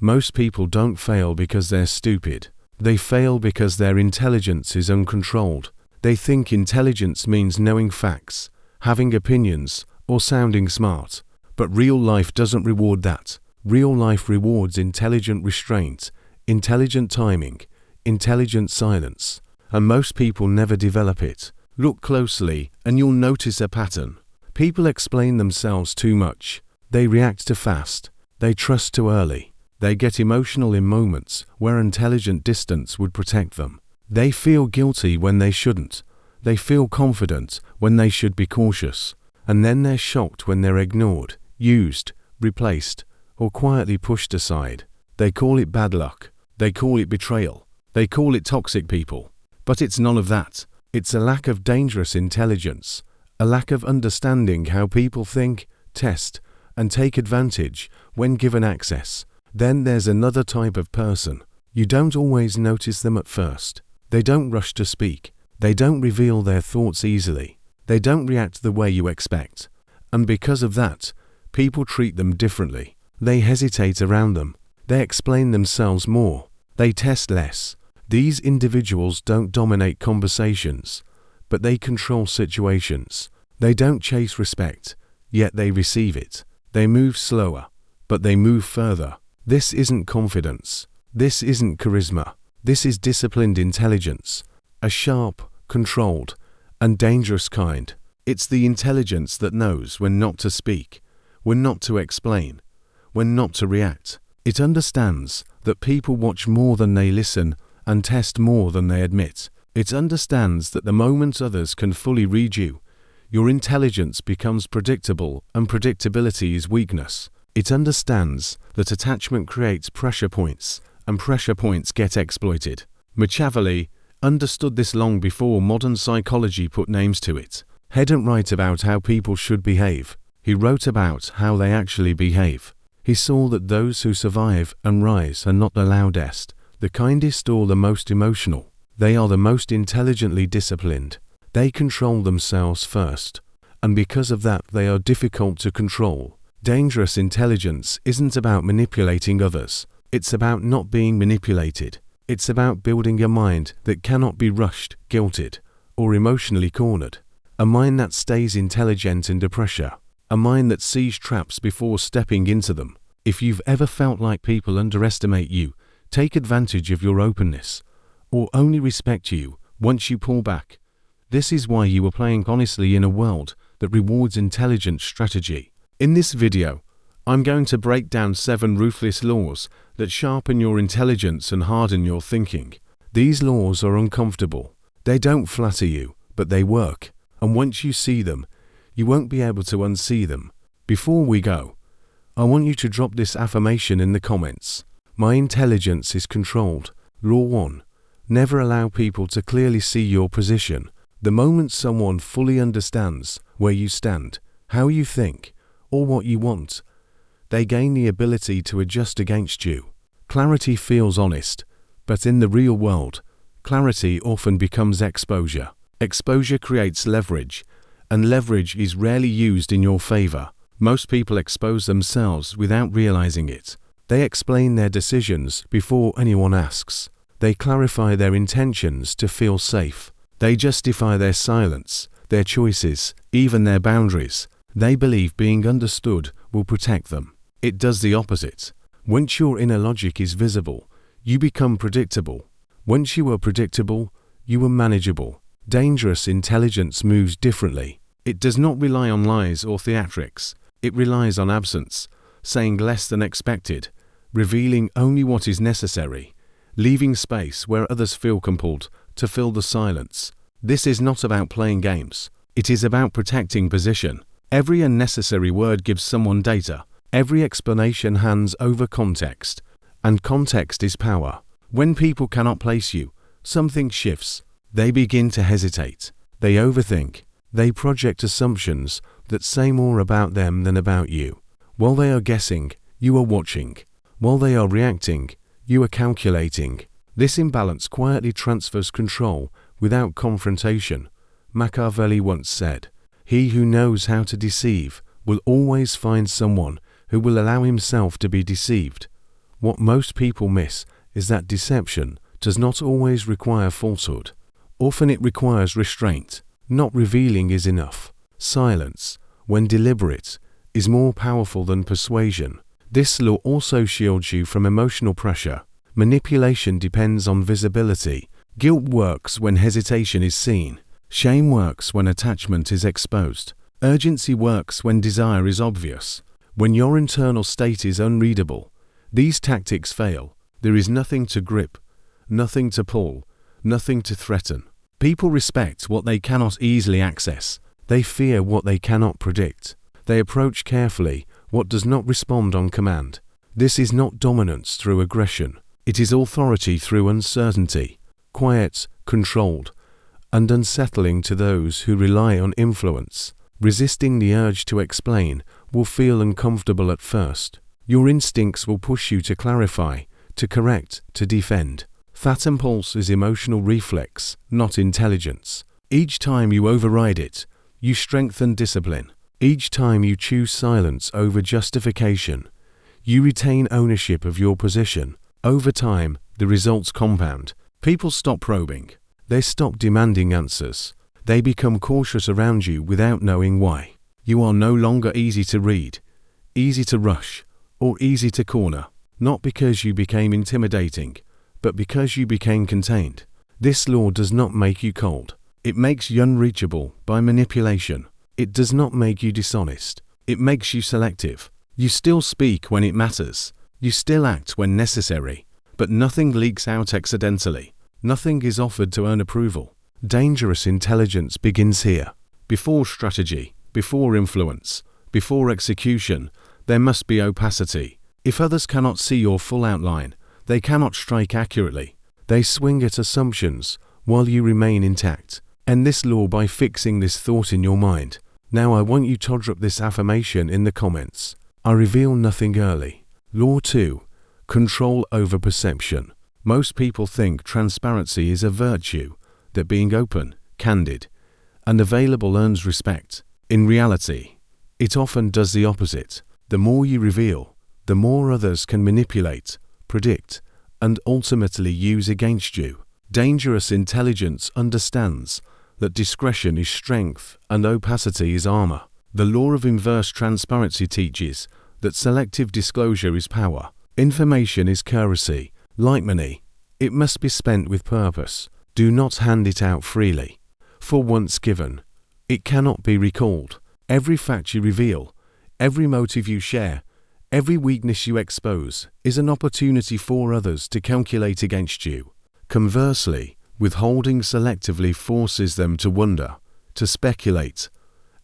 Most people don't fail because they're stupid. They fail because their intelligence is uncontrolled. They think intelligence means knowing facts, having opinions, or sounding smart. But real life doesn't reward that. Real life rewards intelligent restraint, intelligent timing, intelligent silence. And most people never develop it. Look closely and you'll notice a pattern. People explain themselves too much. They react too fast. They trust too early. They get emotional in moments where intelligent distance would protect them. They feel guilty when they shouldn't. They feel confident when they should be cautious. And then they're shocked when they're ignored, used, replaced, or quietly pushed aside. They call it bad luck. They call it betrayal. They call it toxic people. But it's none of that. It's a lack of dangerous intelligence, a lack of understanding how people think, test, and take advantage when given access. Then there's another type of person. You don't always notice them at first. They don't rush to speak. They don't reveal their thoughts easily. They don't react the way you expect. And because of that, people treat them differently. They hesitate around them. They explain themselves more. They test less. These individuals don't dominate conversations, but they control situations. They don't chase respect, yet they receive it. They move slower, but they move further. This isn't confidence. This isn't charisma. This is disciplined intelligence, a sharp, controlled, and dangerous kind. It's the intelligence that knows when not to speak, when not to explain, when not to react. It understands that people watch more than they listen and test more than they admit. It understands that the moment others can fully read you, your intelligence becomes predictable and predictability is weakness. It understands that attachment creates pressure points and pressure points get exploited. Machiavelli understood this long before modern psychology put names to it. He didn't write about how people should behave. He wrote about how they actually behave. He saw that those who survive and rise are not the loudest, the kindest or the most emotional. They are the most intelligently disciplined. They control themselves first, and because of that they are difficult to control. Dangerous intelligence isn't about manipulating others. It's about not being manipulated. It's about building a mind that cannot be rushed, guilted, or emotionally cornered. A mind that stays intelligent under pressure. A mind that sees traps before stepping into them. If you've ever felt like people underestimate you, take advantage of your openness, or only respect you once you pull back, this is why you are playing honestly in a world that rewards intelligent strategy. In this video, I'm going to break down 7 ruthless laws that sharpen your intelligence and harden your thinking. These laws are uncomfortable. They don't flatter you, but they work. And once you see them, you won't be able to unsee them. Before we go, I want you to drop this affirmation in the comments. My intelligence is controlled. Law 1. Never allow people to clearly see your position. The moment someone fully understands where you stand, how you think, or what you want, they gain the ability to adjust against you. Clarity feels honest, but in the real world, clarity often becomes exposure. Exposure creates leverage, and leverage is rarely used in your favor. Most people expose themselves without realizing it. They explain their decisions before anyone asks. They clarify their intentions to feel safe. They justify their silence, their choices, even their boundaries. They believe being understood will protect them. It does the opposite. Once your inner logic is visible, you become predictable. Once you are predictable, you are manageable. Dangerous intelligence moves differently. It does not rely on lies or theatrics. It relies on absence, saying less than expected, revealing only what is necessary, leaving space where others feel compelled to fill the silence. This is not about playing games. It is about protecting position. Every unnecessary word gives someone data. Every explanation hands over context. And context is power. When people cannot place you, something shifts. They begin to hesitate. They overthink. They project assumptions that say more about them than about you. While they are guessing, you are watching. While they are reacting, you are calculating. This imbalance quietly transfers control without confrontation. Machiavelli once said, "He who knows how to deceive will always find someone who will allow himself to be deceived." What most people miss is that deception does not always require falsehood. Often it requires restraint. Not revealing is enough. Silence, when deliberate, is more powerful than persuasion. This law also shields you from emotional pressure. Manipulation depends on visibility. Guilt works when hesitation is seen. Shame works when attachment is exposed. Urgency works when desire is obvious. When your internal state is unreadable, these tactics fail. There is nothing to grip, nothing to pull, nothing to threaten. People respect what they cannot easily access. They fear what they cannot predict. They approach carefully what does not respond on command. This is not dominance through aggression. It is authority through uncertainty, quiet, controlled, and unsettling to those who rely on influence. Resisting the urge to explain will feel uncomfortable at first. Your instincts will push you to clarify, to correct, to defend. That impulse is emotional reflex, not intelligence. Each time you override it, you strengthen discipline. Each time you choose silence over justification, you retain ownership of your position. Over time, the results compound. People stop probing. They stop demanding answers. They become cautious around you without knowing why. You are no longer easy to read, easy to rush, or easy to corner. Not because you became intimidating, but because you became contained. This law does not make you cold. It makes you unreachable by manipulation. It does not make you dishonest. It makes you selective. You still speak when it matters. You still act when necessary. But nothing leaks out accidentally. Nothing is offered to earn approval. Dangerous intelligence begins here. Before strategy, before influence, before execution, there must be opacity. If others cannot see your full outline, they cannot strike accurately. They swing at assumptions while you remain intact. End this law by fixing this thought in your mind. Now I want you to drop this affirmation in the comments. I reveal nothing early. Law 2. Control over perception. Most people think transparency is a virtue, that being open, candid, and available earns respect. In reality, it often does the opposite. The more you reveal, the more others can manipulate, predict, and ultimately use against you. Dangerous intelligence understands that discretion is strength and opacity is armor. The law of inverse transparency teaches that selective disclosure is power. Information is currency. Like money, it must be spent with purpose. Do not hand it out freely. For once given, it cannot be recalled. Every fact you reveal, every motive you share, every weakness you expose is an opportunity for others to calculate against you. Conversely, withholding selectively forces them to wonder, to speculate,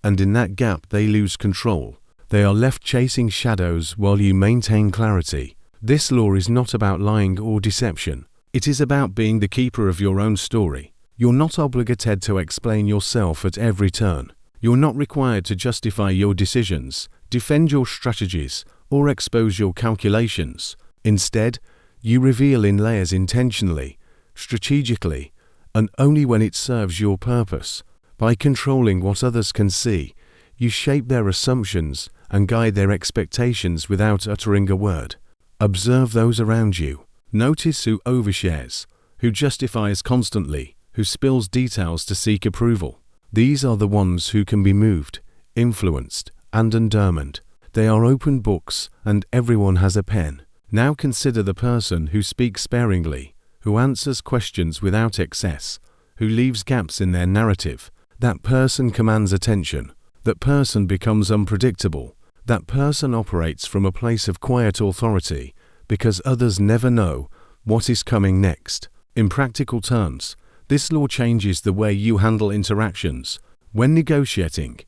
and in that gap they lose control. They are left chasing shadows while you maintain clarity. This law is not about lying or deception. It is about being the keeper of your own story. You're not obligated to explain yourself at every turn. You're not required to justify your decisions, defend your strategies, or expose your calculations. Instead, you reveal in layers intentionally, strategically, and only when it serves your purpose. By controlling what others can see, you shape their assumptions and guide their expectations without uttering a word. Observe those around you. Notice who overshares, who justifies constantly, who spills details to seek approval. These are the ones who can be moved, influenced, and undermined. They are open books, and everyone has a pen. Now consider the person who speaks sparingly, who answers questions without excess, who leaves gaps in their narrative. That person commands attention. That person becomes unpredictable. That person operates from a place of quiet authority, because others never know what is coming next. In practical terms, this law changes the way you handle interactions. When negotiating,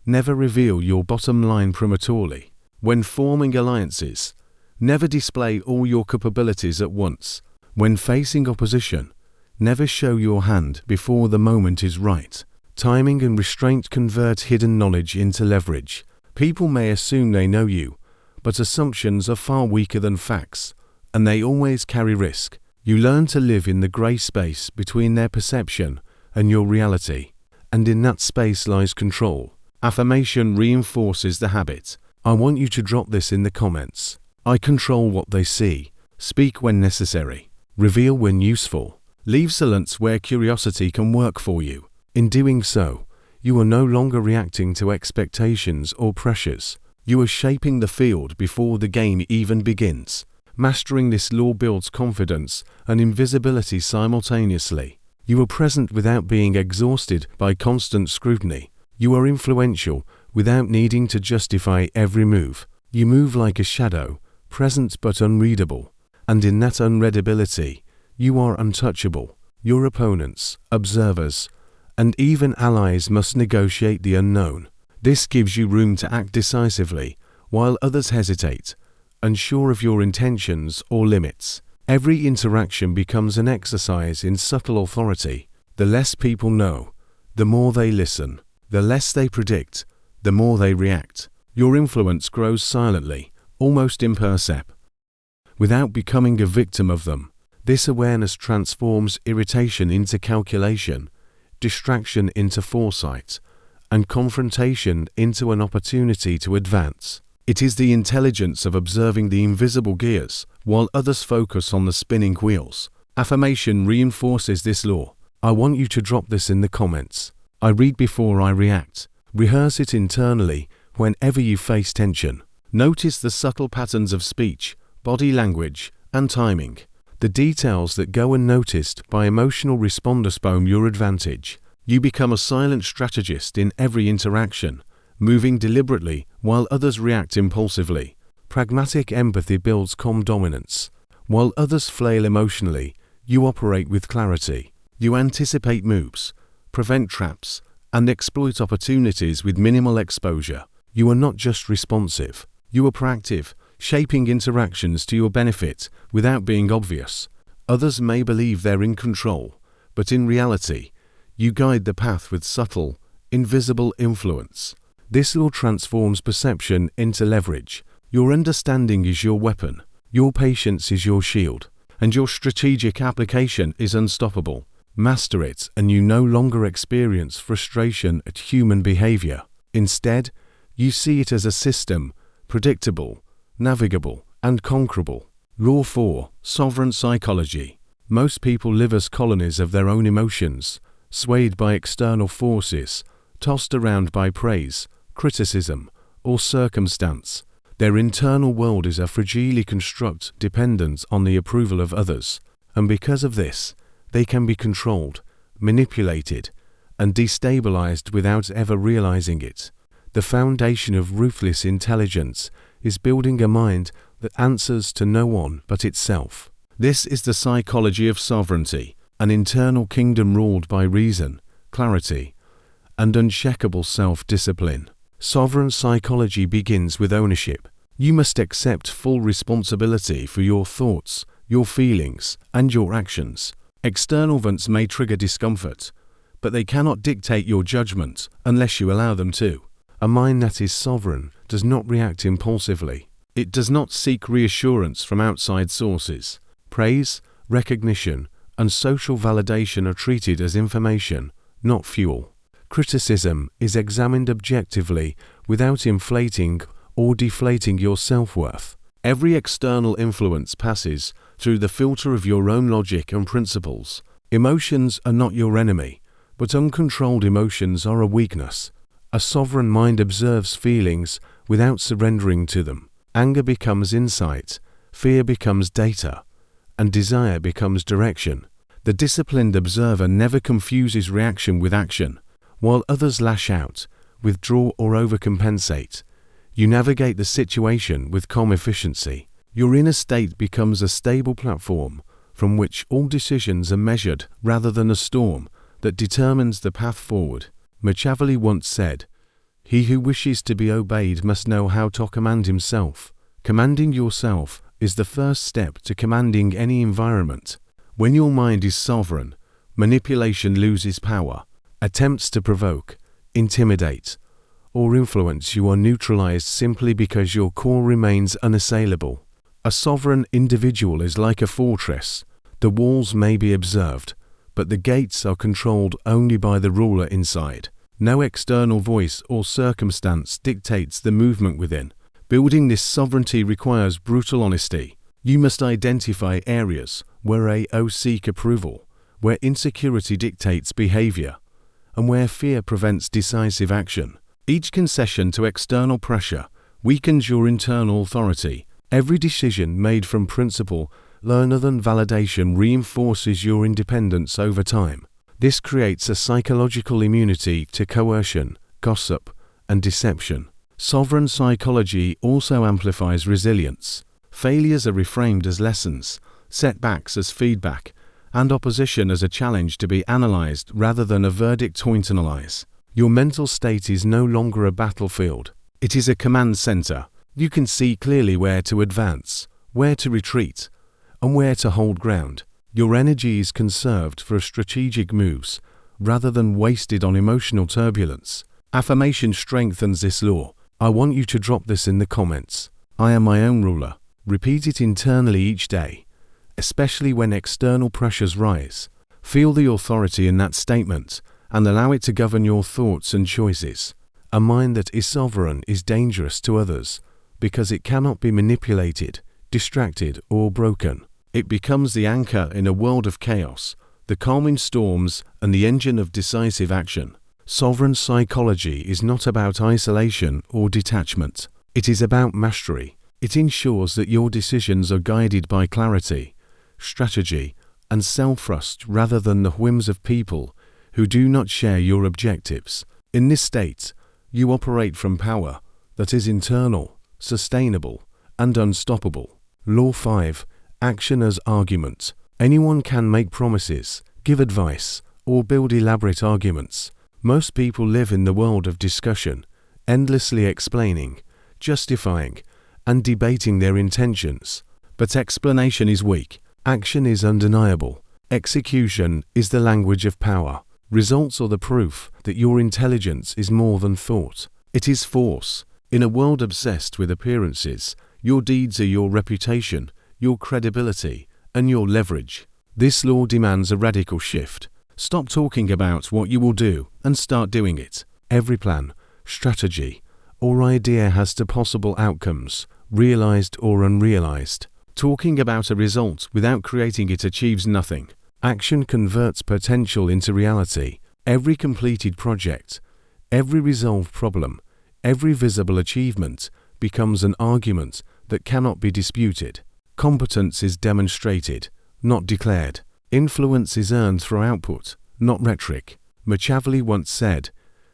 never reveal your bottom line prematurely. When forming alliances, never display all your capabilities at once. When facing opposition, never show your hand before the moment is right. Timing and restraint convert hidden knowledge into leverage. People may assume they know you, but assumptions are far weaker than facts, and they always carry risk. You learn to live in the grey space between their perception and your reality, and in that space lies control. Affirmation reinforces the habit. I want you to drop this in the comments. I control what they see. Speak when necessary. Reveal when useful. Leave silence where curiosity can work for you. In doing so, you are no longer reacting to expectations or pressures. You are shaping the field before the game even begins. Mastering this law builds confidence and invisibility simultaneously. You are present without being exhausted by constant scrutiny. You are influential without needing to justify every move. You move like a shadow, present but unreadable. And in that unreadability, you are untouchable. Your opponents, observers, and even allies must negotiate the unknown. This gives you room to act decisively, while others hesitate, unsure of your intentions or limits. Every interaction becomes an exercise in subtle authority. The less people know, the more they listen. The less they predict, the more they react. Your influence grows silently, almost imperceptible, without becoming a victim of them. This awareness transforms irritation into calculation, distraction into foresight, and confrontation into an opportunity to advance. It is the intelligence of observing the invisible gears, while others focus on the spinning wheels. Affirmation reinforces this law. I want you to drop this in the comments. I read before I react. Rehearse it internally whenever you face tension. Notice the subtle patterns of speech, body language, and timing. The details that go unnoticed by emotional responders bomb your advantage. You become a silent strategist in every interaction, moving deliberately while others react impulsively. Pragmatic empathy builds calm dominance. While others flail emotionally, you operate with clarity. You anticipate moves, prevent traps, and exploit opportunities with minimal exposure. You are not just responsive. You are proactive, shaping interactions to your benefit without being obvious. Others may believe they're in control, but in reality, you guide the path with subtle, invisible influence. This law transforms perception into leverage. Your understanding is your weapon, your patience is your shield, and your strategic application is unstoppable. Master it, and you no longer experience frustration at human behavior. Instead, you see it as a system, predictable, navigable, and conquerable. Law 4. Sovereign psychology. Most people live as colonies of their own emotions, swayed by external forces, tossed around by praise, criticism, or circumstance. Their internal world is a fragilely constructed, dependent on the approval of others, and because of this, they can be controlled, manipulated, and destabilized without ever realizing it. The foundation of ruthless intelligence is building a mind that answers to no one but itself. This is the psychology of sovereignty, an internal kingdom ruled by reason, clarity, and unshakable self-discipline. Sovereign psychology begins with ownership. You must accept full responsibility for your thoughts, your feelings, and your actions. External events may trigger discomfort, but they cannot dictate your judgment unless you allow them to. A mind that is sovereign does not react impulsively. It does not seek reassurance from outside sources. Praise, recognition, and social validation are treated as information, not fuel. Criticism is examined objectively without inflating or deflating your self-worth. Every external influence passes through the filter of your own logic and principles. Emotions are not your enemy, but uncontrolled emotions are a weakness. A sovereign mind observes feelings without surrendering to them. Anger becomes insight, fear becomes data, and desire becomes direction. The disciplined observer never confuses reaction with action. While others lash out, withdraw, or overcompensate, you navigate the situation with calm efficiency. Your inner state becomes a stable platform from which all decisions are measured rather than a storm that determines the path forward. Machiavelli once said, "He who wishes to be obeyed must know how to command himself." Commanding yourself is the first step to commanding any environment. When your mind is sovereign, manipulation loses power. Attempts to provoke, intimidate, or influence you are neutralized simply because your core remains unassailable. A sovereign individual is like a fortress. The walls may be observed, but the gates are controlled only by the ruler inside. No external voice or circumstance dictates the movement within. Building this sovereignty requires brutal honesty. You must identify areas where AO seek approval, where insecurity dictates behavior, and where fear prevents decisive action. Each concession to external pressure weakens your internal authority. Every decision made from principle rather than validation reinforces your independence over time. This creates a psychological immunity to coercion, gossip, and deception. Sovereign psychology also amplifies resilience. Failures are reframed as lessons, setbacks as feedback, and opposition as a challenge to be analyzed rather than a verdict to internalize. Your mental state is no longer a battlefield. It is a command center. You can see clearly where to advance, where to retreat, and where to hold ground. Your energy is conserved for strategic moves rather than wasted on emotional turbulence. Affirmation strengthens this law. I want you to drop this in the comments. I am my own ruler. Repeat it internally each day, especially when external pressures rise. Feel the authority in that statement and allow it to govern your thoughts and choices. A mind that is sovereign is dangerous to others because it cannot be manipulated, distracted, or broken. It becomes the anchor in a world of chaos, the calm in storms, and the engine of decisive action. Sovereign psychology is not about isolation or detachment. It is about mastery. It ensures that your decisions are guided by clarity, strategy, and self-trust rather than the whims of people who do not share your objectives. In this state, you operate from power that is internal, sustainable, and unstoppable. Law 5. Action as argument. Anyone can make promises, give advice, or build elaborate arguments. Most people live in the world of discussion, endlessly explaining, justifying, and debating their intentions. But explanation is weak. Action is undeniable. Execution is the language of power. Results are the proof that your intelligence is more than thought. It is force. In a world obsessed with appearances, your deeds are your reputation, your credibility, and your leverage. This law demands a radical shift. Stop talking about what you will do and start doing it. Every plan, strategy, or idea has two possible outcomes, realized or unrealized. Talking about a result without creating it achieves nothing. Action converts potential into reality. Every completed project, every resolved problem, every visible achievement becomes an argument that cannot be disputed. Competence is demonstrated, not declared. Influence is earned through output, not rhetoric. Machiavelli once said,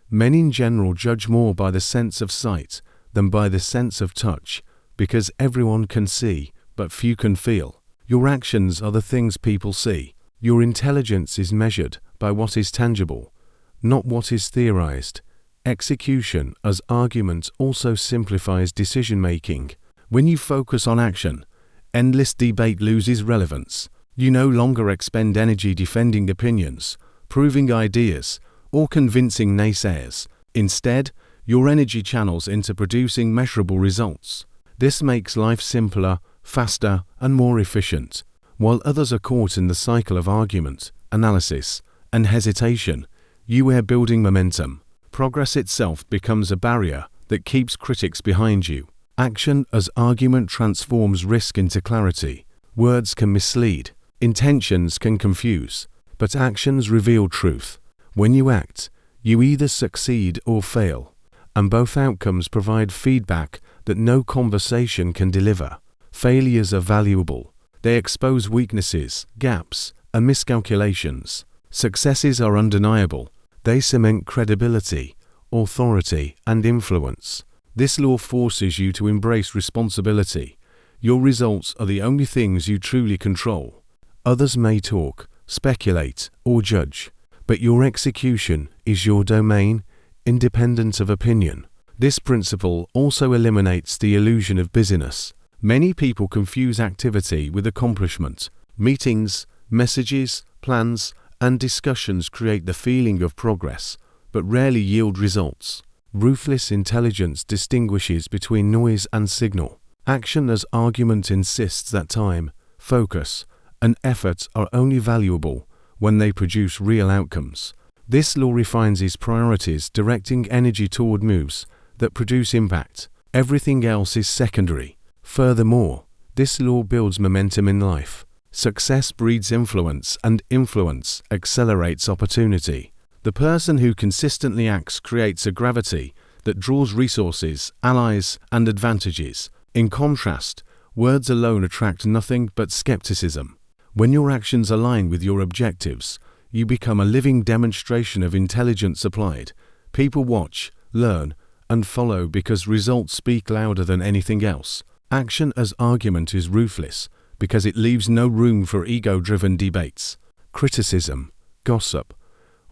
"Men in general judge more by the sense of sight than by the sense of touch, because everyone can see, but few can feel." Your actions are the things people see. Your intelligence is measured by what is tangible, not what is theorized. Execution as argument also simplifies decision-making. When you focus on action, endless debate loses relevance. You no longer expend energy defending opinions, proving ideas, or convincing naysayers. Instead, your energy channels into producing measurable results. This makes life simpler, faster, and more efficient. While others are caught in the cycle of argument, analysis, and hesitation, you are building momentum. Progress itself becomes a barrier that keeps critics behind you. Action as argument transforms risk into clarity. Words can mislead, intentions can confuse, but actions reveal truth. When you act, you either succeed or fail, and both outcomes provide feedback that no conversation can deliver. Failures are valuable. They expose weaknesses, gaps, and miscalculations. Successes are undeniable. They cement credibility, authority, and influence. This law forces you to embrace responsibility. Your results are the only things you truly control. Others may talk, speculate, or judge, but your execution is your domain, independent of opinion. This principle also eliminates the illusion of busyness. Many people confuse activity with accomplishment. Meetings, messages, plans, and discussions create the feeling of progress, but rarely yield results. Ruthless intelligence distinguishes between noise and signal. Action as argument insists that time, focus, and effort are only valuable when they produce real outcomes. This law refines its priorities, directing energy toward moves that produce impact. Everything else is secondary. Furthermore, This law builds momentum in life. Success breeds influence, and influence accelerates opportunity. The person who consistently acts creates a gravity that draws resources, allies, and advantages. In contrast, words alone attract nothing but skepticism. When your actions align with your objectives, you become a living demonstration of intelligence applied. People watch, learn, and follow because results speak louder than anything else. Action as argument is ruthless because it leaves no room for ego-driven debates. Criticism, gossip,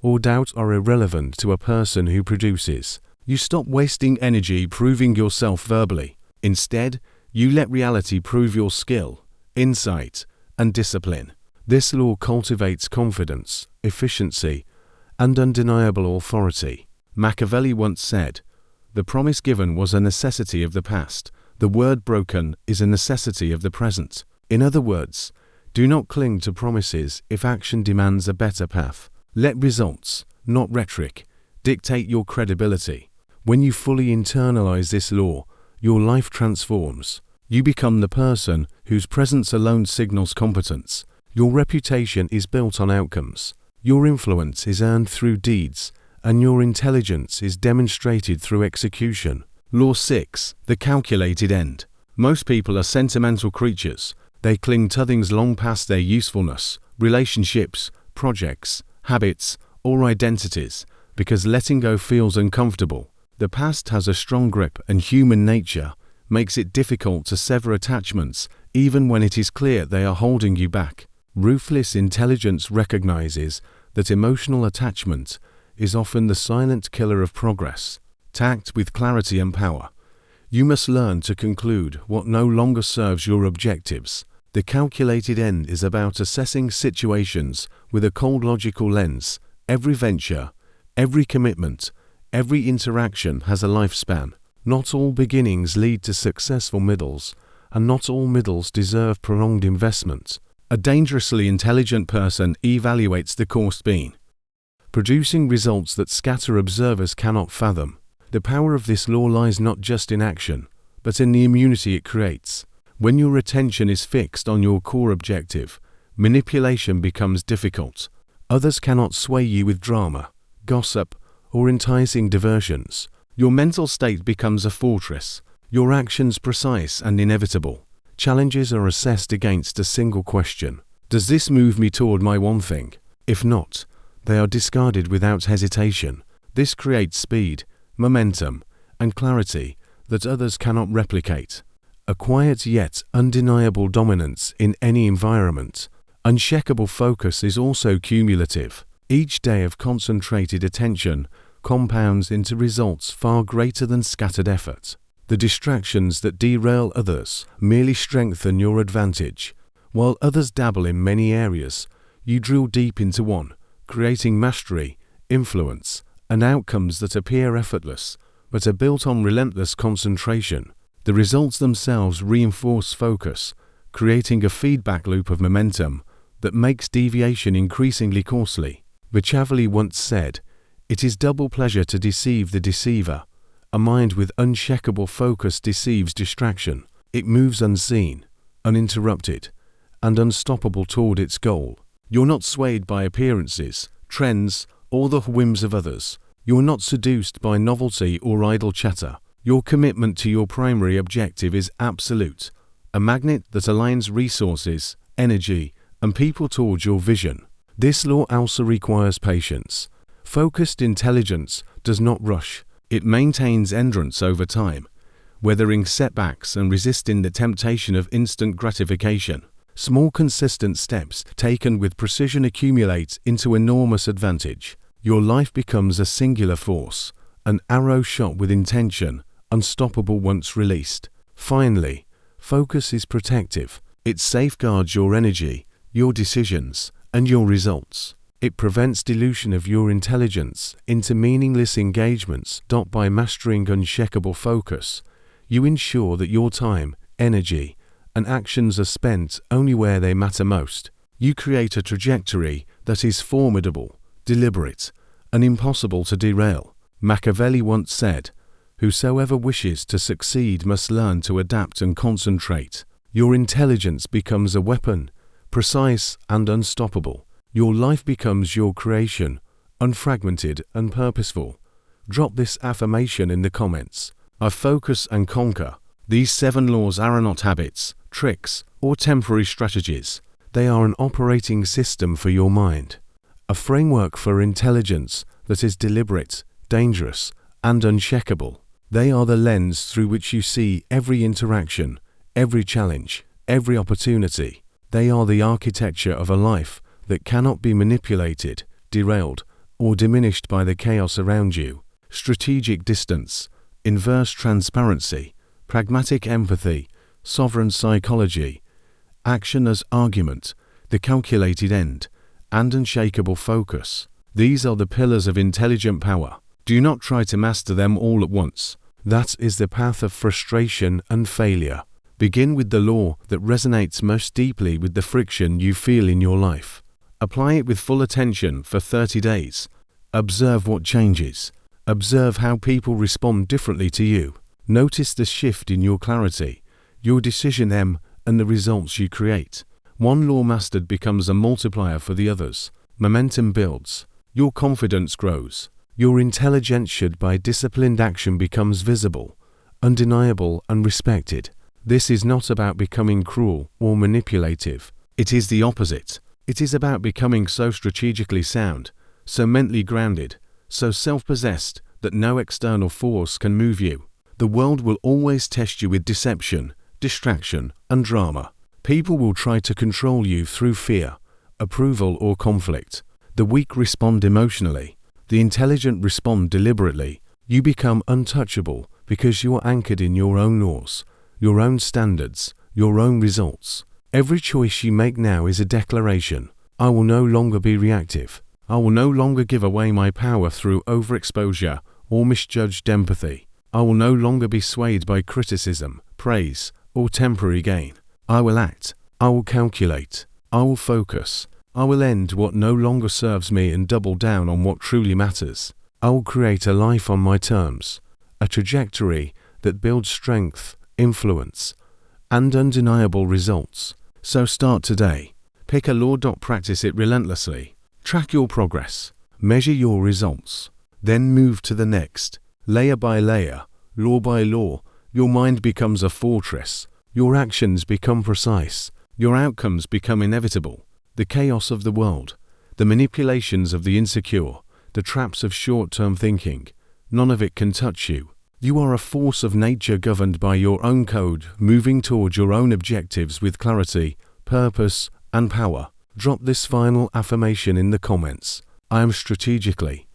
or doubt are irrelevant to a person who produces. You stop wasting energy proving yourself verbally. Instead, you let reality prove your skill, insight, and discipline. This law cultivates confidence, efficiency, and undeniable authority. Machiavelli once said, "The promise given was a necessity of the past. The word broken is a necessity of the present." In other words, do not cling to promises if action demands a better path. Let results, not rhetoric, dictate your credibility. When you fully internalize this law, your life transforms. You become the person whose presence alone signals competence. Your reputation is built on outcomes. Your influence is earned through deeds, and your intelligence is demonstrated through execution. Law 6. The calculated end. Most people are sentimental creatures. They cling to things long past their usefulness, relationships, projects, habits, or identities, because letting go feels uncomfortable. The past has a strong grip, and human nature makes it difficult to sever attachments, even when it is clear they are holding you back. Ruthless intelligence recognizes that emotional attachment is often the silent killer of progress. Tact with clarity and power. You must learn to conclude what no longer serves your objectives. The calculated end is about assessing situations with a cold logical lens. Every venture, every commitment, every interaction has a lifespan. Not all beginnings lead to successful middles, and not all middles deserve prolonged investment. A dangerously intelligent person evaluates the course being, producing results that scatter observers cannot fathom. The power of this law lies not just in action, but in the immunity it creates. When your attention is fixed on your core objective, manipulation becomes difficult. Others cannot sway you with drama, gossip, or enticing diversions. Your mental state becomes a fortress, your actions precise and inevitable. Challenges are assessed against a single question. Does this move me toward my one thing? If not, they are discarded without hesitation. This creates speed, momentum, and clarity that others cannot replicate. A quiet yet undeniable dominance in any environment. Unshakable focus is also cumulative. Each day of concentrated attention compounds into results far greater than scattered effort. The distractions that derail others merely strengthen your advantage. While others dabble in many areas, you drill deep into one, creating mastery, influence, and outcomes that appear effortless, but are built on relentless concentration. The results themselves reinforce focus, creating a feedback loop of momentum that makes deviation increasingly costly. Machiavelli once said, "It is double pleasure to deceive the deceiver. A mind with unshakable focus deceives distraction. It moves unseen, uninterrupted, and unstoppable toward its goal." You're not swayed by appearances, trends, or the whims of others. You're not seduced by novelty or idle chatter. Your commitment to your primary objective is absolute, a magnet that aligns resources, energy, and people towards your vision. This law also requires patience. Focused intelligence does not rush. It maintains endurance over time, weathering setbacks and resisting the temptation of instant gratification. Small consistent steps taken with precision accumulate into enormous advantage. Your life becomes a singular force, an arrow shot with intention, unstoppable once released. Finally, focus is protective. It safeguards your energy, your decisions, and your results. It prevents dilution of your intelligence into meaningless engagements. By mastering unshakable focus, you ensure that your time, energy, and actions are spent only where they matter most. You create a trajectory that is formidable, deliberate, and impossible to derail. Machiavelli once said, "Whosoever wishes to succeed must learn to adapt and concentrate." Your intelligence becomes a weapon, precise and unstoppable. Your life becomes your creation, unfragmented and purposeful. Drop this affirmation in the comments. I focus and conquer. These 7 laws are not habits, tricks, or temporary strategies. They are an operating system for your mind, a framework for intelligence that is deliberate, dangerous, and uncheckable. They are the lens through which you see every interaction, every challenge, every opportunity. They are the architecture of a life that cannot be manipulated, derailed, or diminished by the chaos around you. Strategic distance, inverse transparency, pragmatic empathy, sovereign psychology, action as argument, the calculated end, and unshakable focus. These are the pillars of intelligent power. Do not try to master them all at once. That is the path of frustration and failure. Begin with the law that resonates most deeply with the friction you feel in your life. Apply it with full attention for 30 days. Observe what changes. Observe how people respond differently to you. Notice the shift in your clarity, your decision and the results you create. One law mastered becomes a multiplier for the others. Momentum builds. Your confidence grows. Your intelligence shared by disciplined action becomes visible, undeniable, and respected. This is not about becoming cruel or manipulative. It is the opposite. It is about becoming so strategically sound, so mentally grounded, so self-possessed that no external force can move you. The world will always test you with deception, distraction, and drama. People will try to control you through fear, approval, or conflict. The weak respond emotionally. The intelligent respond deliberately. You become untouchable because you are anchored in your own laws, your own standards, your own results. Every choice you make now is a declaration. I will no longer be reactive. I will no longer give away my power through overexposure or misjudged empathy. I will no longer be swayed by criticism, praise, or temporary gain. I will act. I will calculate. I will focus. I will end what no longer serves me and double down on what truly matters. I will create a life on my terms, a trajectory that builds strength, influence, and undeniable results. So start today. Pick a law. Practice it relentlessly. Track your progress. Measure your results. Then move to the next. Layer by layer, law by law, your mind becomes a fortress. Your actions become precise. Your outcomes become inevitable. The chaos of the world, the manipulations of the insecure, the traps of short-term thinking, none of it can touch you. You are a force of nature governed by your own code, moving toward your own objectives with clarity, purpose, and power. Drop this final affirmation in the comments. I am strategically,